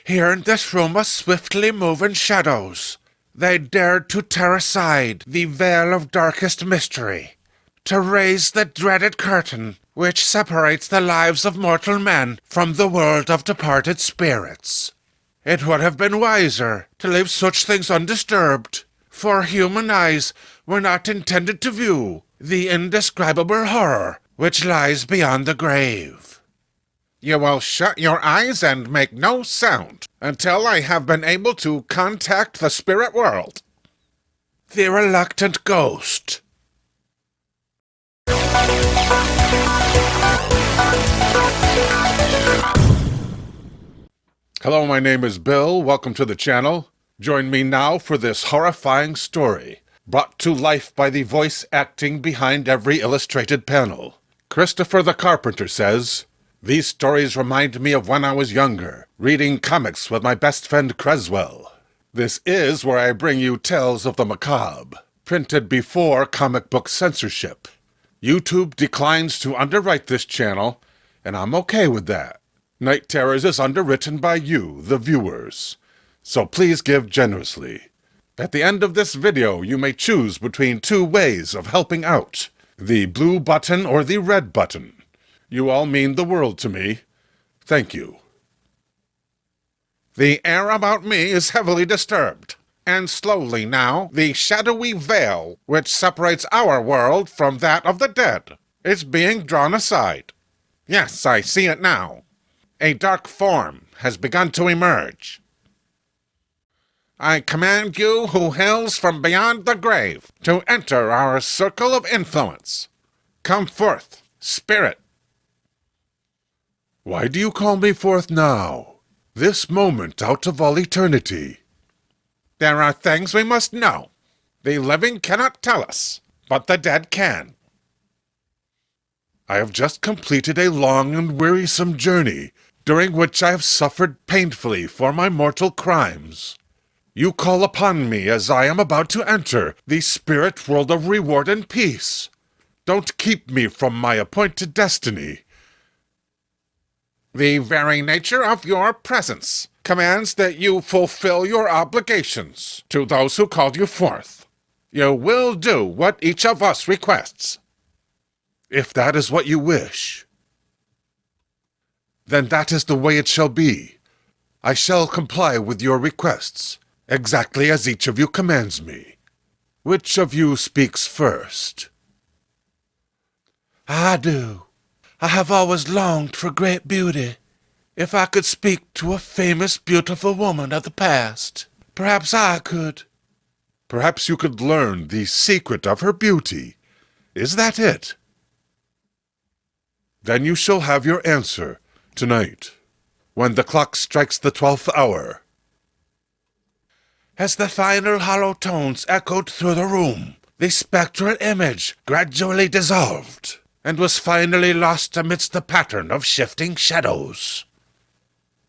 Here in this room of swiftly moving shadows, they dared to tear aside the veil of darkest mystery, to raise the dreaded curtain which separates the lives of mortal men from the world of departed spirits. It would have been wiser to leave such things undisturbed, for human eyes were not intended to view the indescribable horror which lies beyond the grave. You will shut your eyes and make no sound until I have been able to contact the spirit world. The reluctant ghost. Hello, my name is Bill. Welcome to the channel. Join me now for this horrifying story, brought to life by the voice acting behind every illustrated panel. Christopher the Carpenter says, "These stories remind me of when I was younger, reading comics with my best friend Creswell. This is where I bring you tales of the macabre, printed before comic book censorship. YouTube declines to underwrite this channel, and I'm okay with that. NightTerrors is underwritten by you, the viewers, so please give generously. At the end of this video, you may choose between two ways of helping out, the blue button or the red button. You all mean the world to me. Thank you." The air about me is heavily disturbed, and slowly now the shadowy veil which separates our world from that of the dead is being drawn aside. Yes, I see it now. A dark form has begun to emerge. I command you who hails from beyond the grave to enter our circle of influence. Come forth, spirit. Why do you call me forth now, this moment out of all eternity? There are things we must know. The living cannot tell us, but the dead can. I have just completed a long and wearisome journey, during which I have suffered painfully for my mortal crimes. You call upon me as I am about to enter the spirit world of reward and peace. Don't keep me from my appointed destiny. The very nature of your presence commands that you fulfill your obligations to those who called you forth. You will do what each of us requests. If that is what you wish, then that is the way it shall be. I shall comply with your requests, exactly as each of you commands me. Which of you speaks first? I do. I have always longed for great beauty. If I could speak to a famous, beautiful woman of the past, perhaps I could. Perhaps you could learn the secret of her beauty. Is that it? Then you shall have your answer tonight, when the clock strikes the 12th hour. As the final hollow tones echoed through the room, the spectral image gradually dissolved, and was finally lost amidst the pattern of shifting shadows.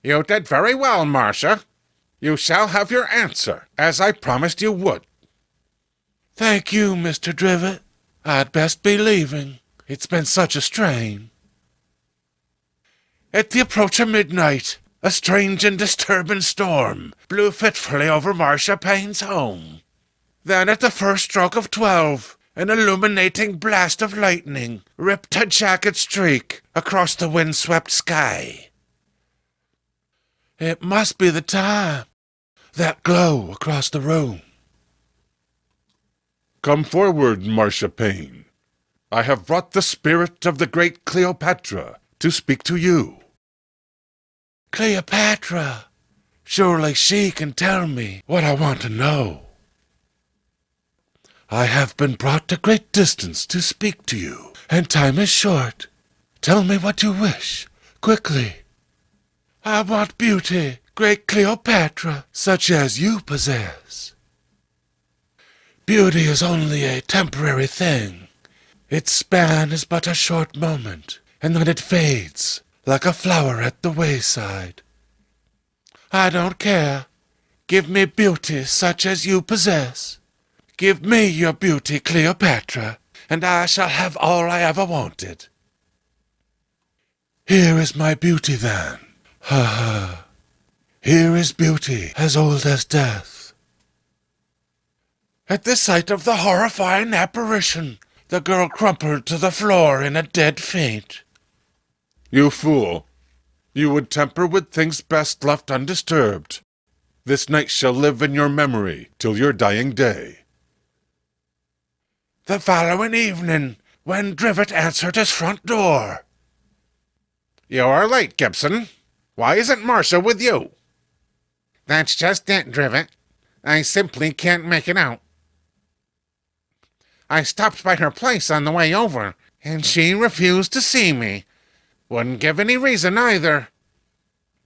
You did very well, Marcia. You shall have your answer, as I promised you would. Thank you, Mr. Drivet. I'd best be leaving. It's been such a strain. At the approach of midnight, a strange and disturbing storm blew fitfully over Marcia Payne's home. Then at the first stroke of 12, an illuminating blast of lightning ripped a jagged streak across the windswept sky. It must be the time. That glow across the room. Come forward, Marcia Payne. I have brought the spirit of the great Cleopatra to speak to you. Cleopatra. Surely she can tell me what I want to know. I have been brought a great distance to speak to you, and time is short. Tell me what you wish, quickly. I want beauty, great Cleopatra, such as you possess. Beauty is only a temporary thing. Its span is but a short moment, and then it fades, like a flower at the wayside. I don't care. Give me beauty such as you possess. Give me your beauty, Cleopatra, and I shall have all I ever wanted. Here is my beauty, then. Ha ha. Here is beauty as old as death. At the sight of the horrifying apparition, the girl crumpled to the floor in a dead faint. You fool! You would tamper with things best left undisturbed. This night shall live in your memory till your dying day. The following evening, when Drivet answered his front door. You are late, Gibson. Why isn't Marcia with you? That's just it, Drivet. I simply can't make it out. I stopped by her place on the way over, and she refused to see me. Wouldn't give any reason either.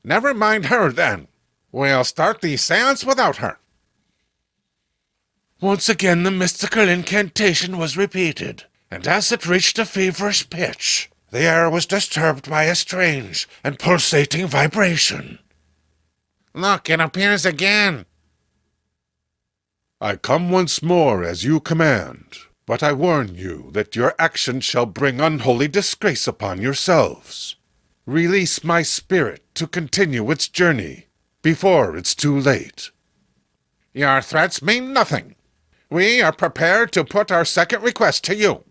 Never mind her, then. We'll start the seance without her. Once again the mystical incantation was repeated, and as it reached a feverish pitch, the air was disturbed by a strange and pulsating vibration. Look, it appears again. I come once more as you command, but I warn you that your action shall bring unholy disgrace upon yourselves. Release my spirit to continue its journey before it's too late. Your threats mean nothing. We are prepared to put our second request to you.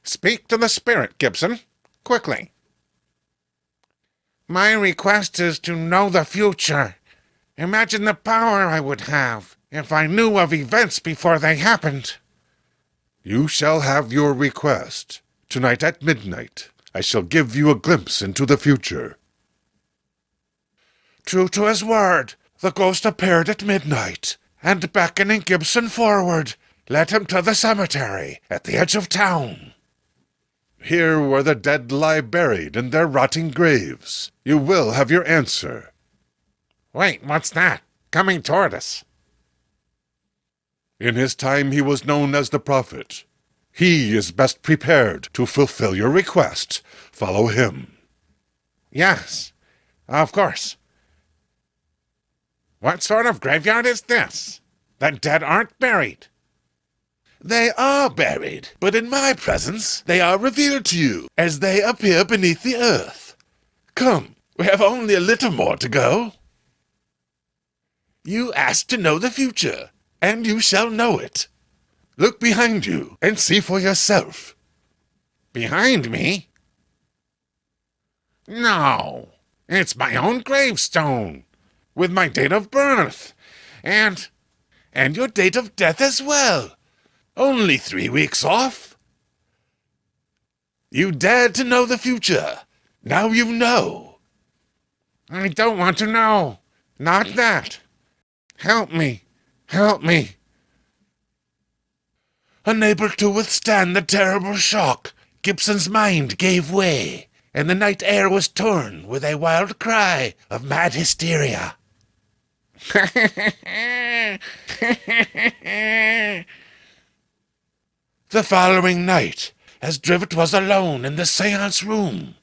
Speak to the spirit, Gibson, quickly. My request is to know the future. Imagine the power I would have if I knew of events before they happened. You shall have your request. Tonight at midnight, I shall give you a glimpse into the future. True to his word, the ghost appeared at midnight, and beckoning Gibson forward, led him to the cemetery at the edge of town. Here where the dead lie buried in their rotting graves, you will have your answer. Wait, what's that? Coming toward us. In his time he was known as the Prophet. He is best prepared to fulfill your request. Follow him. Yes, of course. What sort of graveyard is this? The dead aren't buried. They are buried, but in my presence they are revealed to you as they appear beneath the earth. Come, we have only a little more to go. You asked to know the future, and you shall know it. Look behind you and see for yourself. Behind me? No, it's my own gravestone, with my date of birth, and your date of death as well. Only 3 weeks off. You dared to know the future. Now you know. I don't want to know. Not that. Help me. Help me. Unable to withstand the terrible shock, Gibson's mind gave way, and the night air was torn with a wild cry of mad hysteria. The following night, as Drivet was alone in the seance room.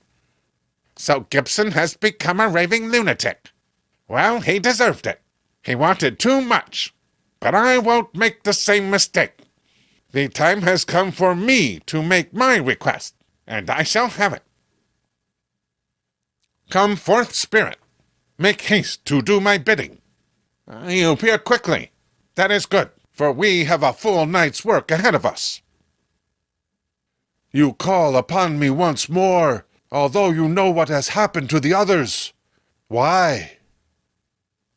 So Gibson has become a raving lunatic. Well, he deserved it. He wanted too much. But I won't make the same mistake. The time has come for me to make my request, and I shall have it. Come forth, spirit. Make haste to do my bidding. You appear quickly. That is good, for we have a full night's work ahead of us. You call upon me once more, although you know what has happened to the others. Why?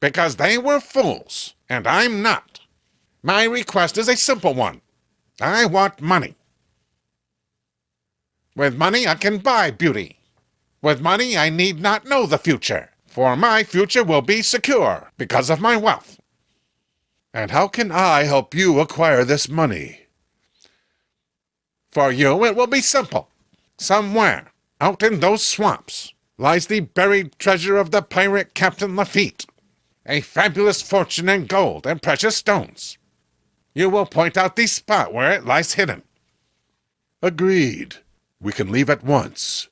Because they were fools, and I'm not. My request is a simple one. I want money. With money I can buy beauty. With money I need not know the future, for my future will be secure because of my wealth. And how can I help you acquire this money? For you it will be simple. Somewhere, out in those swamps, lies the buried treasure of the pirate Captain Lafitte. A fabulous fortune in gold and precious stones. You will point out the spot where it lies hidden. Agreed. We can leave at once.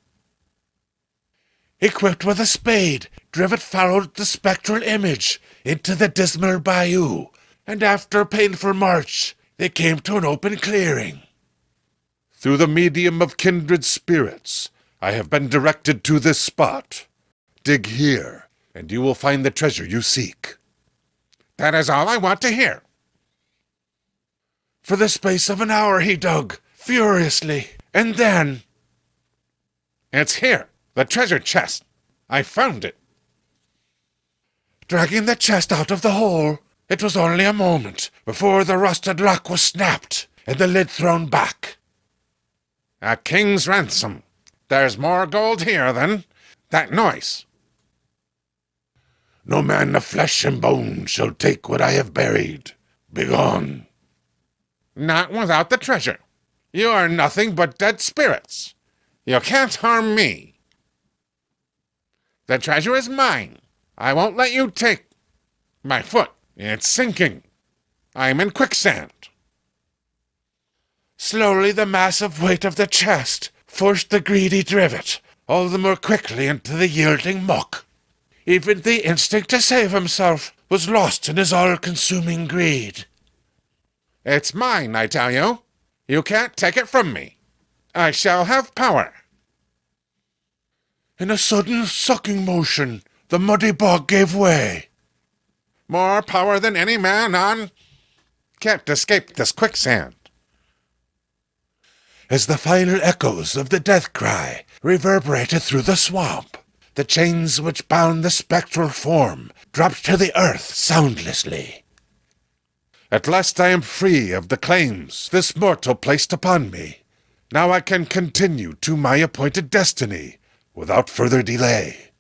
Equipped with a spade, Drivet followed the spectral image into the dismal bayou, and after a painful march, they came to an open clearing. Through the medium of kindred spirits, I have been directed to this spot. Dig here. and you will find the treasure you seek. That is all I want to hear. For the space of an hour he dug, furiously, and then... It's here, the treasure chest. I found it. Dragging the chest out of the hole, it was only a moment before the rusted lock was snapped and the lid thrown back. A king's ransom. There's more gold here than that noise. No man of flesh and bone shall take what I have buried. Begone. Not without the treasure. You are nothing but dead spirits. You can't harm me. The treasure is mine. I won't let you take my foot. It's sinking. I'm in quicksand. Slowly the massive weight of the chest forced the greedy trivet all the more quickly into the yielding muck. Even the instinct to save himself was lost in his all-consuming greed. It's mine, I tell you. You can't take it from me. I shall have power. In a sudden sucking motion, the muddy bog gave way. More power than any man on... can't escape this quicksand. As the final echoes of the death cry reverberated through the swamp, the chains which bound the spectral form dropped to the earth soundlessly. At last I am free of the claims this mortal placed upon me. Now I can continue to my appointed destiny without further delay.